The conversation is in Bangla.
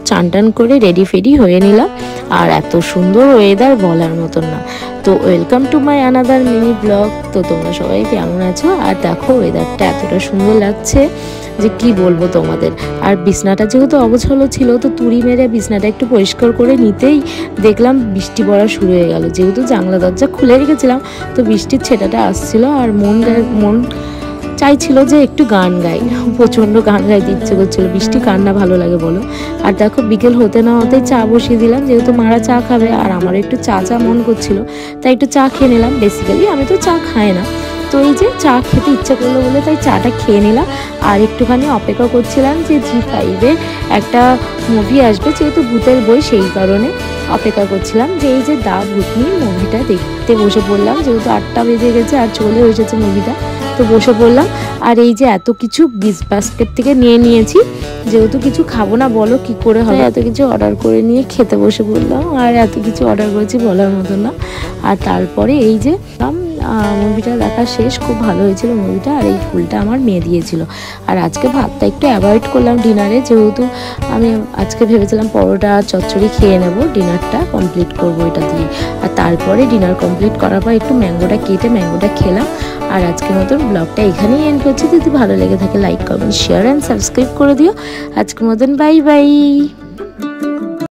চান টান করে রেডি ফেডি হয়ে নিলাম। আর এত সুন্দর ওয়েদার বলার মতন না। তো welcome to my another mini blog. তো তোমরা সবাই কেমন আছো? আর দেখো ওয়েদারটা এতটা সুন্দর লাগছে যে কি বলবো তোমাদের। আর বিছনাটা যেহেতু অগোছালো ছিল, তো তুড়ি মেরে বিছনাটা একটু পরিষ্কার করে নিতেই দেখলাম বৃষ্টি পড়া শুরু হয়ে গেল। যেহেতু জানলা দরজা খুলে রেখেছিলাম, তো বৃষ্টির ছেটাটা আসছিল আর মন চাইছিল যে একটু গান গাই, প্রচণ্ড গান গাইতে ইচ্ছে করছিল। বৃষ্টি কার না ভালো লাগে বলো। আর দেখো বিকেল হতে না হতেই চা বসিয়ে দিলাম, যেহেতু মারা চা খাবে আর আমার একটু চা মন করছিল, তাই একটু চা খেয়ে নিলাম। বেসিক্যালি আমি তো চা খাই না, তো এই যে চা খেতে ইচ্ছা করলো বলে তাই চাটা খেয়ে নিলাম। আর একটুখানি অপেক্ষা করছিলাম যে জি5-এ একটা মুভি আসবে, যেহেতু ভূতের বই, সেই কারণে অপেক্ষা করছিলাম যে এই যে দা ভূতনি মুভিটা দেখতে বসে পড়লাম। যেহেতু 8টা বেজে গেছে আর চলে এসেছে মুভিটা, তো বসে পড়লাম। আর এই যে এত কিছু বাস্কেট থেকে নিয়ে নিয়েছি, যেহেতু কিছু খাবো না বলো কি করে হবে, এত কিছু অর্ডার করে নিয়ে খেতে বসে পড়লাম। আর এত কিছু অর্ডার করেছি বলার মতো না। আর তারপরে এই যে মুভিটা দেখা শেষ, খুব ভালো হয়েছিল মুভিটা। আর এই ফুলটা আমার মেয়ে দিয়েছিল। আর আজকে ভাতটা একটু অ্যাভয়েড করলাম ডিনারে, যেহেতু আমি আজকে ভেবেছিলাম পরোটা আর চচ্চড়ি খেয়ে নেব, ডিনারটা কমপ্লিট করবো এটা দিয়ে। আর তারপরে ডিনার কমপ্লিট করার পর একটু ম্যাঙ্গোটা কেটে ম্যাঙ্গোটা খেলাম। আর আজকের মতন ব্লগটা এখানেই এন্ড করছি। যদি ভালো লেগে থাকে like comment share and subscribe করে দিও। আজকের মতন বাই বাই।